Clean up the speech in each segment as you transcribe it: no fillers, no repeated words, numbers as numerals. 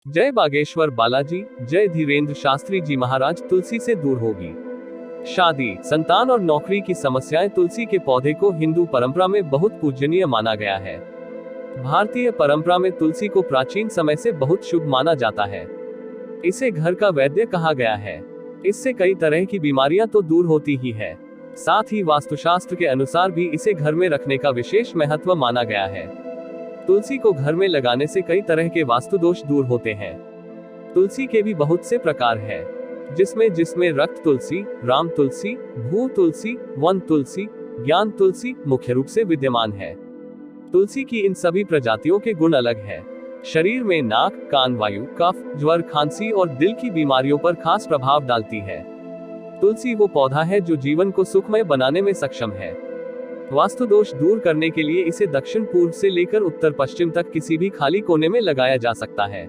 जय बागेश्वर बालाजी, जय धीरेन्द्र शास्त्री जी महाराज। तुलसी से दूर होगी शादी, संतान और नौकरी की समस्याएं। तुलसी के पौधे को हिंदू परंपरा में बहुत पूजनीय माना गया है। भारतीय परंपरा में तुलसी को प्राचीन समय से बहुत शुभ माना जाता है। इसे घर का वैद्य कहा गया है। इससे कई तरह की बीमारियां तो दूर होती ही है, साथ ही वास्तुशास्त्र के अनुसार भी इसे घर में रखने का विशेष महत्व माना गया है। तुलसी को घर में लगाने से कई तरह के वास्तु दोष दूर होते हैं। तुलसी के भी बहुत से प्रकार हैं, जिसमें रक्त तुलसी, राम तुलसी, भू तुलसी, वन तुलसी, ज्ञान तुलसी मुख्य रूप से विद्यमान है। तुलसी की इन सभी प्रजातियों के गुण अलग हैं। शरीर में नाक, कान, वायु, कफ, ज्वर, खांसी और दिल की बीमारियों पर खास प्रभाव डालती है। तुलसी वो पौधा है जो जीवन को सुखमय बनाने में सक्षम है। वास्तु दोष दूर करने के लिए इसे दक्षिण पूर्व से लेकर उत्तर पश्चिम तक किसी भी खाली कोने में लगाया जा सकता है।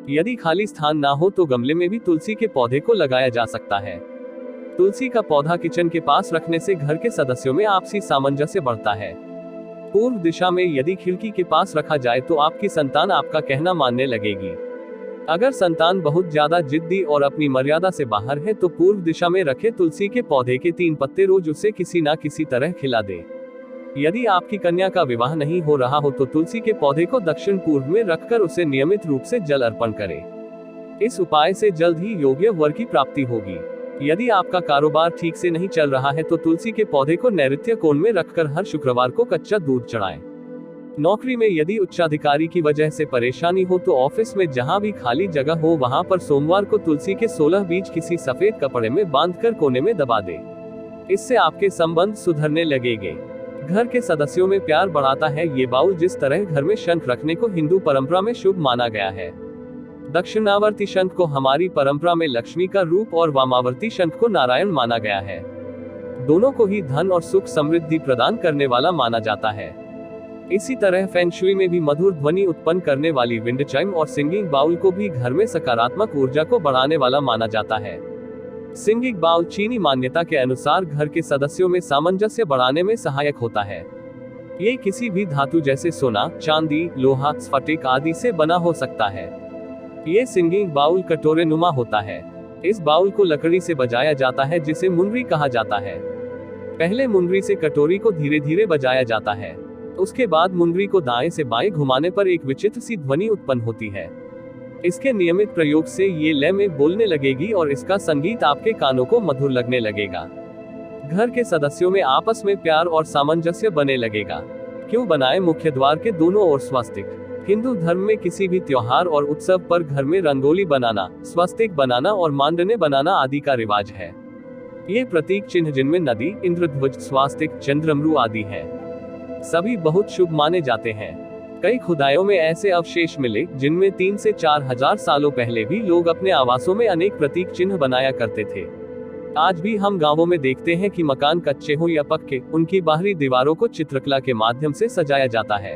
यदि खाली स्थान ना हो तो गमले में भी तुलसी के पौधे को लगाया जा सकता है। तुलसी का पौधा किचन के पास रखने से घर के सदस्यों में आपसी सामंजस्य बढ़ता है। पूर्व दिशा में यदि खिड़की के पास रखा जाए तो आपकी संतान आपका कहना मानने लगेगी। अगर संतान बहुत ज्यादा जिद्दी और अपनी मर्यादा से बाहर है तो पूर्व दिशा में रखे तुलसी के पौधे के 3 पत्ते रोज उसे किसी ना किसी तरह खिला दे। यदि आपकी कन्या का विवाह नहीं हो रहा हो तो तुलसी के पौधे को दक्षिण पूर्व में रखकर उसे नियमित रूप से जल अर्पण करें। इस उपाय से जल्द ही योग्य वर की प्राप्ति होगी। यदि आपका कारोबार ठीक से नहीं चल रहा है तो तुलसी के पौधे को नैऋत्य कोण में रखकर हर शुक्रवार को कच्चा दूध चढ़ाएं। नौकरी में यदि उच्चाधिकारी की वजह से परेशानी हो तो ऑफिस में जहां भी खाली जगह हो वहां पर सोमवार को तुलसी के 16 बीज किसी सफेद कपड़े में बांधकर कोने में दबा दें। इससे आपके संबंध सुधरने लगेंगे। घर के सदस्यों में प्यार बढ़ाता है ये बाउल। जिस तरह घर में शंख रखने को हिंदू परंपरा में शुभ माना गया है। दक्षिणावर्ती शंख को हमारी परंपरा में लक्ष्मी का रूप और वामावर्ती शंख को नारायण माना गया है। दोनों को ही धन और सुख समृद्धि प्रदान करने वाला माना जाता है। इसी तरह फेंगशुई में भी मधुर ध्वनि उत्पन्न करने वाली विंड चाइम और सिंगिंग बाउल को भी घर में सकारात्मक ऊर्जा को बढ़ाने वाला माना जाता है। सिंगिंग बाउल चीनी मान्यता के अनुसार घर के सदस्यों में सामंजस्य बढ़ाने में सहायक होता है। ये किसी भी धातु जैसे सोना, चांदी, लोहा, स्फटिक आदि से बना हो सकता है। ये सिंगिंग बाउल कटोरे नुमा होता है। इस बाउल को लकड़ी से बजाया जाता है जिसे मुनरी कहा जाता है। पहले मुनरी से कटोरी को धीरे धीरे बजाया जाता है। उसके बाद मुनरी को दाएं से बाएं घुमाने पर एक विचित्र सी ध्वनि उत्पन्न होती है। इसके नियमित प्रयोग से ये लय में बोलने लगेगी और इसका संगीत आपके कानों को मधुर लगने लगेगा। घर के सदस्यों में आपस में प्यार और सामंजस्य बने लगेगा। क्यों बनाए मुख्य द्वार के दोनों ओर स्वस्तिक। हिंदू धर्म में किसी भी त्योहार और उत्सव पर घर में रंगोली बनाना, स्वस्तिक बनाना और मांडने बनाना आदि का रिवाज है। ये प्रतीक चिन्ह जिनमें नदी, इंद्रध्वज, स्वास्तिक, चंद्रमरु आदि हैं, सभी बहुत शुभ माने जाते हैं। कई खुदाइयों में ऐसे अवशेष मिले जिनमें 3 से 4 हजार सालों पहले भी लोग अपने आवासों में अनेक प्रतीक चिन्ह बनाया करते थे। आज भी हम गांवों में देखते हैं कि मकान कच्चे हो या पक्के, उनकी बाहरी दीवारों को चित्रकला के माध्यम से सजाया जाता है।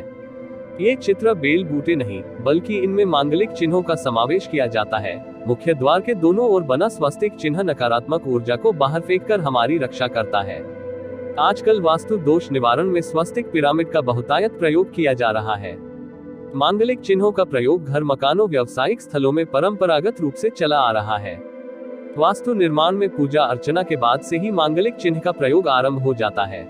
ये चित्र बेल बूटे नहीं बल्कि इनमें मांगलिक चिन्हों का समावेश किया जाता है। मुख्य द्वार के दोनों ओर बना स्वस्तिक चिन्ह नकारात्मक ऊर्जा को बाहर फेंककर हमारी रक्षा करता है। आजकल वास्तु दोष निवारण में स्वस्तिक पिरामिड का बहुतायत प्रयोग किया जा रहा है। मांगलिक चिन्हों का प्रयोग घर, मकानों, व्यावसायिक स्थलों में परंपरागत रूप से चला आ रहा है। वास्तु निर्माण में पूजा अर्चना के बाद से ही मांगलिक चिन्ह का प्रयोग आरंभ हो जाता है।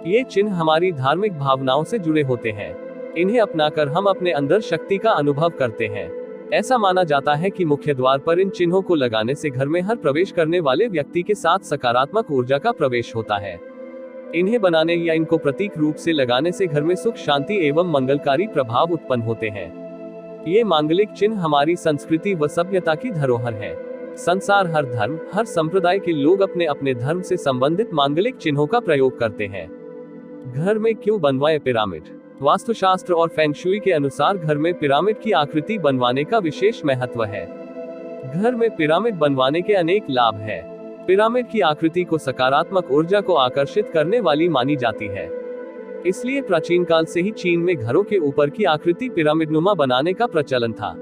ये चिन्ह हमारी धार्मिक भावनाओं से जुड़े होते हैं। इन्हें अपनाकर हम अपने अंदर शक्ति का अनुभव करते हैं। ऐसा माना जाता है कि मुख्य द्वार पर इन चिन्हों को लगाने से घर में हर प्रवेश करने वाले व्यक्ति के साथ सकारात्मक ऊर्जा का प्रवेश होता है। इन्हें बनाने या इनको प्रतीक रूप से लगाने से घर में सुख, शांति एवं मंगलकारी प्रभाव उत्पन्न होते हैं। ये मांगलिक चिन्ह हमारी संस्कृति व सभ्यता की धरोहर है। संसार हर धर्म, हर संप्रदाय के लोग अपने अपने धर्म से संबंधित मांगलिक चिन्हों का प्रयोग करते हैं। घर में क्यों बनवाए पिरामिड। वास्तुशास्त्र और फेंगशुई के अनुसार घर में पिरामिड की आकृति बनवाने का विशेष महत्व है। घर में पिरामिड बनवाने के अनेक लाभ हैं। पिरामिड की आकृति को सकारात्मक ऊर्जा को आकर्षित करने वाली मानी जाती है। इसलिए प्राचीन काल से ही चीन में घरों के ऊपर की आकृति पिरामिड नुमा बनाने का प्रचलन था।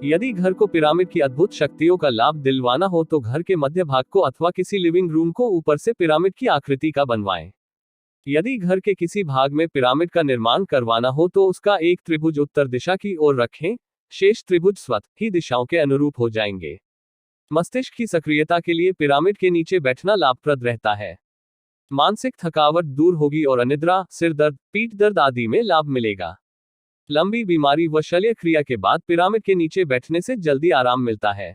यदि घर को पिरामिड की अद्भुत शक्तियों का लाभ दिलवाना हो तो घर के मध्य भाग को अथवा किसी लिविंग रूम को ऊपर से पिरामिड की आकृति का बनवाएं। यदि घर के किसी भाग में पिरामिड का निर्माण करवाना हो तो उसका एक त्रिभुज उत्तर दिशा की ओर रखें। शेष त्रिभुज स्वतः ही दिशाओं के अनुरूप हो जाएंगे। मस्तिष्क की सक्रियता के लिए पिरामिड के नीचे बैठना लाभप्रद रहता है। मानसिक थकावट दूर होगी और अनिद्रा, सिर दर्द, पीठ दर्द आदि में लाभ मिलेगा। लंबी बीमारी व शल्य क्रिया के बाद पिरामिड के नीचे बैठने से जल्दी आराम मिलता है।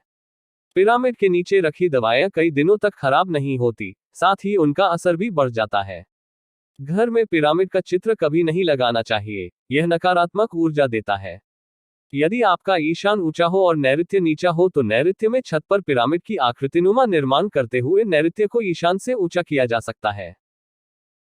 पिरामिड के नीचे रखी दवाएं कई दिनों तक खराब नहीं होती, साथ ही उनका असर भी बढ़ जाता है। घर में पिरामिड का चित्र कभी नहीं लगाना चाहिए, यह नकारात्मक ऊर्जा देता है। यदि आपका ईशान ऊंचा हो और नैऋत्य नीचा हो तो नैऋत्य में छत पर पिरामिड की आकृतिनुमा निर्माण करते हुए नैऋत्य को ईशान से ऊंचा किया जा सकता है।